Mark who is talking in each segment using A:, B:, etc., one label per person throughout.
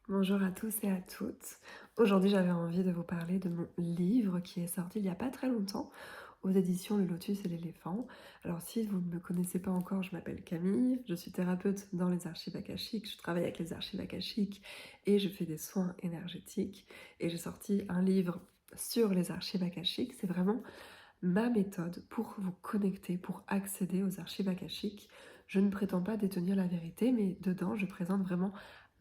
A: Bonjour à tous et à toutes. Aujourd'hui, j'avais envie de vous parler de mon livre qui est sorti il n'y a pas très longtemps aux éditions Le Lotus et l'Éléphant. Alors, si vous ne me connaissez pas encore, je m'appelle Camille, je suis thérapeute dans les archives akashiques, je travaille avec les archives akashiques et je fais des soins énergétiques. Et j'ai sorti un livre sur les archives akashiques. C'est vraiment ma méthode pour vous connecter, pour accéder aux archives akashiques. Je ne prétends pas détenir la vérité, mais dedans, je présente vraiment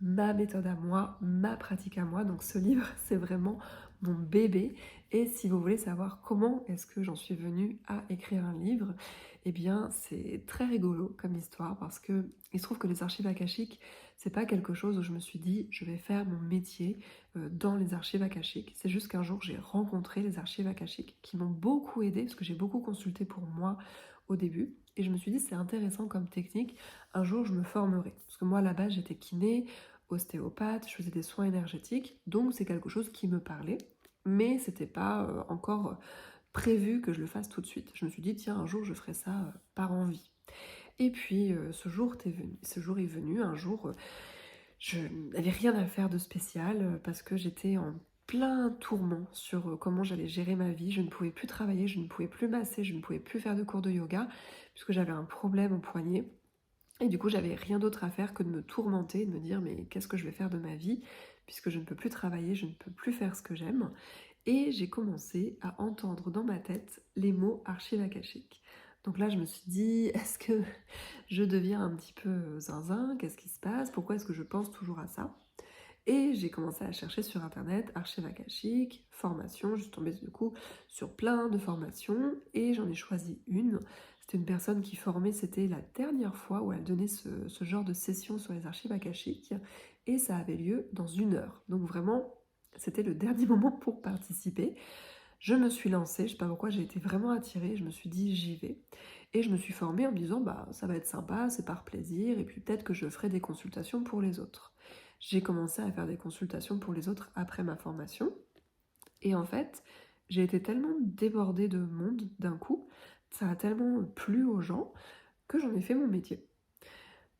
A: ma méthode à moi, ma pratique à moi. Donc ce livre, c'est vraiment mon bébé. Et si vous voulez savoir comment est-ce que j'en suis venue à écrire un livre, eh bien c'est très rigolo comme histoire parce que il se trouve que les archives akashiques, c'est pas quelque chose où je me suis dit je vais faire mon métier dans les archives akashiques. C'est juste qu'un jour j'ai rencontré les archives akashiques qui m'ont beaucoup aidé parce que j'ai beaucoup consulté pour moi au début. Et je me suis dit c'est intéressant comme technique, un jour je me formerai. Parce que moi à la base j'étais kiné, ostéopathe, je faisais des soins énergétiques, donc c'est quelque chose qui me parlait, mais c'était pas encore prévu que je le fasse tout de suite. Je me suis dit tiens un jour je ferai ça par envie. Et puis ce jour est venu, un jour je n'avais rien à faire de spécial parce que j'étais en plein tourment sur comment j'allais gérer ma vie. Je ne pouvais plus travailler, je ne pouvais plus masser, je ne pouvais plus faire de cours de yoga puisque j'avais un problème au poignet. Et du coup, j'avais rien d'autre à faire que de me tourmenter, de me dire mais qu'est-ce que je vais faire de ma vie puisque je ne peux plus travailler, je ne peux plus faire ce que j'aime. Et j'ai commencé à entendre dans ma tête les mots archive akashique. Donc là, je me suis dit, est-ce que je deviens un petit peu zinzin? Qu'est-ce qui se passe? Pourquoi est-ce que je pense toujours à ça? Et j'ai commencé à chercher sur internet archive akashique, formation. Je suis tombée du coup sur plein de formations et j'en ai choisi une. C'était une personne qui formait, c'était la dernière fois où elle donnait ce genre de session sur les archives akashiques et ça avait lieu dans 1 heure. Donc vraiment, c'était le dernier moment pour participer. Je me suis lancée, je sais pas pourquoi, j'ai été vraiment attirée, je me suis dit j'y vais. Et je me suis formée en me disant bah ça va être sympa, c'est par plaisir, et puis peut-être que je ferai des consultations pour les autres. J'ai commencé à faire des consultations pour les autres après ma formation, et en fait, j'ai été tellement débordée de monde d'un coup, ça a tellement plu aux gens, que j'en ai fait mon métier.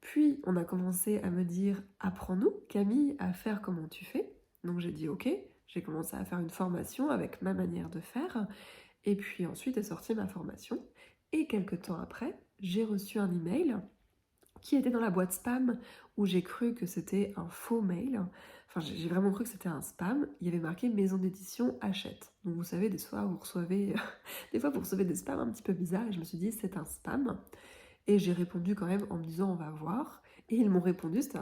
A: Puis on a commencé à me dire apprends-nous, Camille, à faire comment tu fais. Donc j'ai dit ok, j'ai commencé à faire une formation avec ma manière de faire. Et puis ensuite est sortie ma formation. Et quelques temps après, j'ai reçu un email qui était dans la boîte spam où j'ai cru que c'était un faux mail. Enfin, j'ai vraiment cru que c'était un spam. Il y avait marqué maison d'édition achète. Donc vous savez, des fois vous recevez, des fois vous recevez des spams un petit peu bizarres et je me suis dit c'est un spam. Et j'ai répondu quand même en me disant on va voir. Et ils m'ont répondu, c'était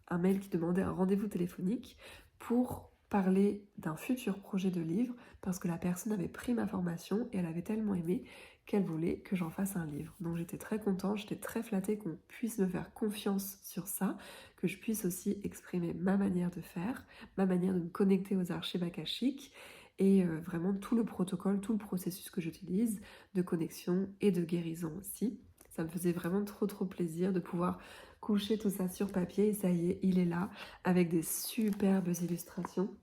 A: un mail qui demandait un rendez-vous téléphonique pour parler d'un futur projet de livre parce que la personne avait pris ma formation et elle avait tellement aimé qu'elle voulait que j'en fasse un livre. Donc j'étais très contente, j'étais très flattée qu'on puisse me faire confiance sur ça, que je puisse aussi exprimer ma manière de faire, ma manière de me connecter aux archives akashiques et vraiment tout le protocole, tout le processus que j'utilise de connexion et de guérison aussi. Ça me faisait vraiment trop plaisir de pouvoir coucher tout ça sur papier et ça y est, il est là avec des superbes illustrations,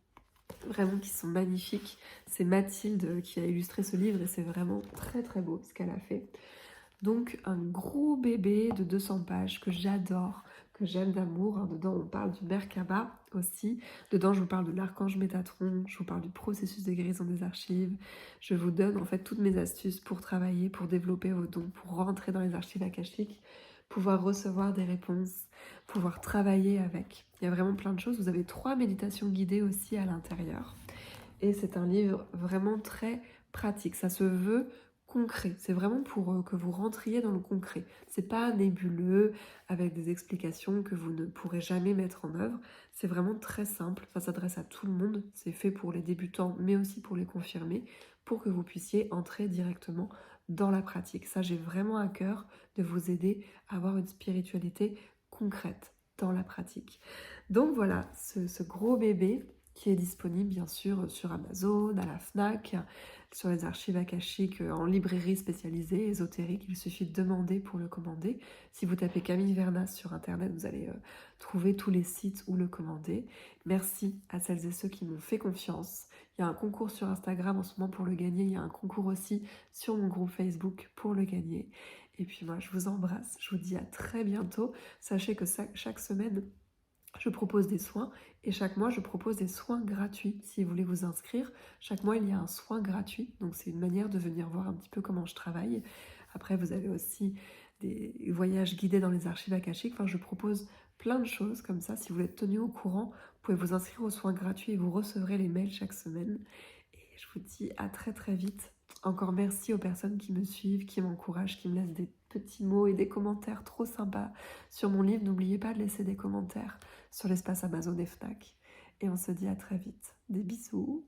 A: vraiment qui sont magnifiques. C'est Mathilde qui a illustré ce livre et c'est vraiment très beau ce qu'elle a fait. Donc un gros bébé de 200 pages que j'adore, que j'aime d'amour. Hein. Dedans on parle du Merkaba aussi. Dedans je vous parle de l'archange Métatron, je vous parle du processus de guérison des archives. Je vous donne en fait toutes mes astuces pour travailler, pour développer vos dons, pour rentrer dans les archives akashiques, pouvoir recevoir des réponses, pouvoir travailler avec. Il y a vraiment plein de choses. Vous avez 3 méditations guidées aussi à l'intérieur. Et c'est un livre vraiment très pratique. Ça se veut concret. C'est vraiment pour que vous rentriez dans le concret. C'est pas nébuleux avec des explications que vous ne pourrez jamais mettre en œuvre. C'est vraiment très simple. Ça s'adresse à tout le monde. C'est fait pour les débutants, mais aussi pour les confirmés, pour que vous puissiez entrer directement dans la pratique. Ça, j'ai vraiment à cœur de vous aider à avoir une spiritualité concrète dans la pratique. Donc voilà, ce gros bébé qui est disponible bien sûr sur Amazon, à la FNAC, sur les archives akashiques en librairie spécialisée, ésotérique. Il suffit de demander pour le commander. Si vous tapez Camille Vernas sur internet, vous allez trouver tous les sites où le commander. Merci à celles et ceux qui m'ont fait confiance. Il y a un concours sur Instagram en ce moment pour le gagner. Il y a un concours aussi sur mon groupe Facebook pour le gagner. Et puis moi, je vous embrasse. Je vous dis à très bientôt. Sachez que chaque semaine, Je propose des soins et chaque mois, je propose des soins gratuits. Si vous voulez vous inscrire, chaque mois, il y a un soin gratuit. Donc, c'est une manière de venir voir un petit peu comment je travaille. Après, vous avez aussi des voyages guidés dans les archives akashiques. Enfin, je propose plein de choses comme ça. Si vous êtes tenu au courant, vous pouvez vous inscrire aux soins gratuits et vous recevrez les mails chaque semaine. Et je vous dis à très très vite. Encore merci aux personnes qui me suivent, qui m'encouragent, qui me laissent des petits mots et des commentaires trop sympas sur mon livre. N'oubliez pas de laisser des commentaires sur l'espace Amazon et Fnac. Et on se dit à très vite. Des bisous.